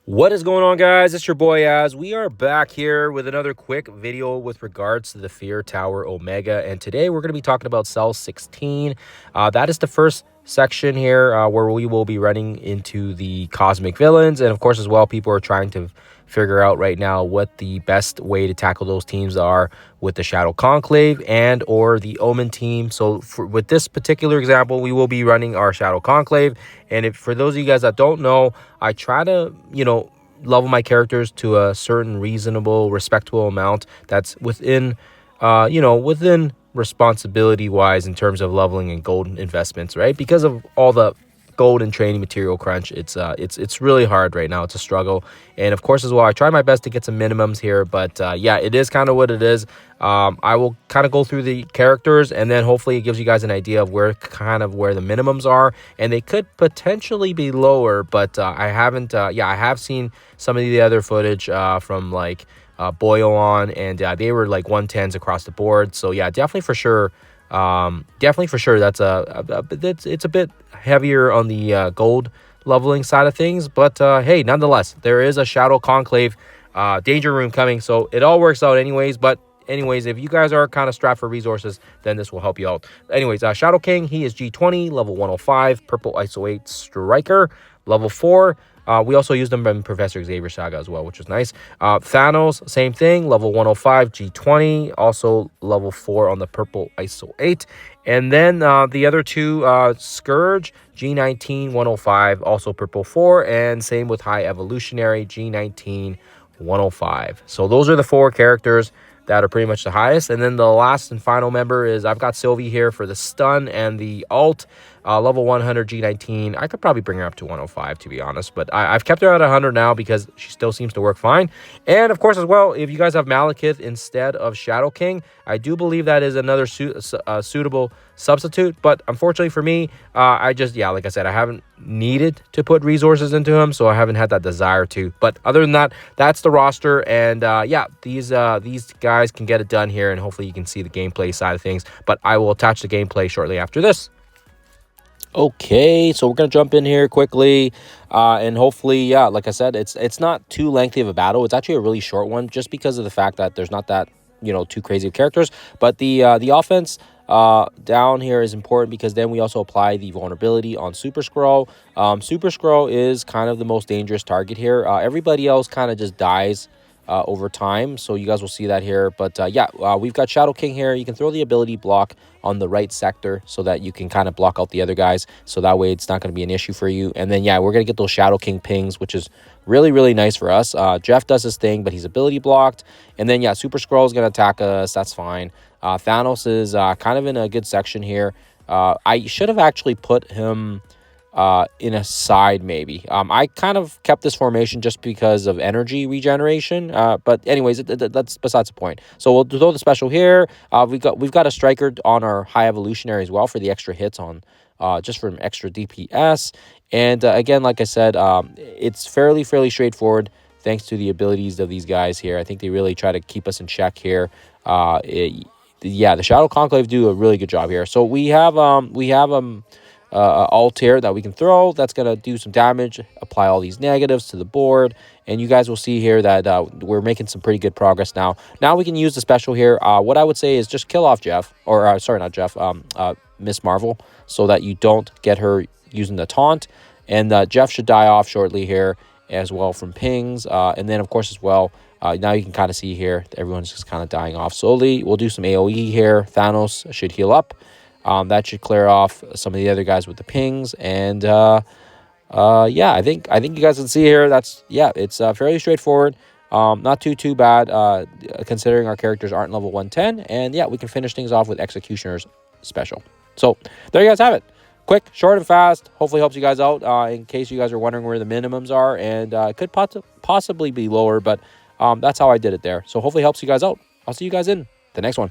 What is going on, guys? It's your boy Az. We are back here with another quick video with regards to the Fear Tower Omega, and today we're going to be talking about Cell 16. That is the first section here where we will be running into the cosmic villains, and of course as well people are trying to figure out right now what the best way to tackle those teams are with the Shadow Conclave and or the Omen team. So with this particular example, we will be running our Shadow Conclave, and if for those of you guys that don't know, I try to level my characters to a certain reasonable, respectable amount that's within within responsibility wise in terms of leveling and gold investments, right? Because of all the gold and training material crunch, it's really hard right now. It's a struggle, and of course as well I try my best to get some minimums here, but yeah, it is kind of what it is. I will kind of go through the characters, and then hopefully it gives you guys an idea of where the minimums are, and they could potentially be lower, but I haven't I have seen some of the other footage from like Boyle on, and they were like 110s across the board. So yeah, definitely for sure that's it's a bit heavier on the gold leveling side of things, but hey, nonetheless there is a Shadow Conclave danger room coming, so it all works out anyways. But anyways, if you guys are kind of strapped for resources, then this will help you out. Anyways, Shadow King, he is G20, level 105, purple ISO 8 striker, level 4. We also used them in Professor Xavier Saga as well, which was nice. Thanos, same thing, level 105, G20, also level 4 on the purple ISO 8. And then the other two, Scourge, G19, 105, also purple 4, and same with High Evolutionary, G19, 105. So those are the four characters that are pretty much the highest. And then the last and final member is I've got Sylvie here for the stun and the alt, level 100 G19. I could probably bring her up to 105 to be honest, but I've kept her at 100 now because she still seems to work fine. And of course as well, if you guys have Malekith instead of Shadow King, I do believe that is another suitable substitute, but unfortunately for me, I just, like I said, I haven't needed to put resources into him, so I haven't had that desire to. But other than that, that's the roster, and these guys can get it done here, and hopefully you can see the gameplay side of things, but I will attach the gameplay shortly after this. Okay, so we're gonna jump in here quickly, and hopefully, like I said, it's not too lengthy of a battle. It's actually a really short one, just because of the fact that there's not that too crazy of characters. But the offense down here is important, because then we also apply the vulnerability on Super Skrull. Super Skrull is kind of the most dangerous target here. Everybody else kind of just dies over time, so you guys will see that here. But we've got Shadow King here. You can throw the ability block on the right sector so that you can kind of block out the other guys, so that way it's not going to be an issue for you. And then we're going to get those Shadow King pings, which is really, really nice for us. Jeff does his thing, but he's ability blocked. And then Super Skrull is going to attack us. That's fine. Thanos is kind of in a good section here. I should have actually put him in a side maybe. I kind of kept this formation just because of energy regeneration, but anyways, that's besides the point. So we'll throw the special here. We've got a striker on our High Evolutionary as well for the extra hits on just from extra DPS. And again, like I said, it's fairly straightforward thanks to the abilities of these guys here. I think they really try to keep us in check here. The Shadow Conclave do a really good job here. So we have alt here that we can throw. That's gonna do some damage, apply all these negatives to the board, and you guys will see here that we're making some pretty good progress now. Now we can use the special here. What I would say is just kill off Jeff, or sorry, not Jeff, Miss Marvel, so that you don't get her using the taunt. And Jeff should die off shortly here as well from pings. And then of course as well, now you can kind of see here everyone's just kind of dying off slowly. We'll do some AoE here. Thanos should heal up. That should clear off some of the other guys with the pings. And I think you guys can see here it's fairly straightforward. Not too bad considering our characters aren't level 110. And we can finish things off with Executioner's special. So there you guys have it. Quick, short, and fast. Hopefully helps you guys out in case you guys are wondering where the minimums are. And it could possibly be lower, but that's how I did it there. So hopefully helps you guys out. I'll see you guys in the next one.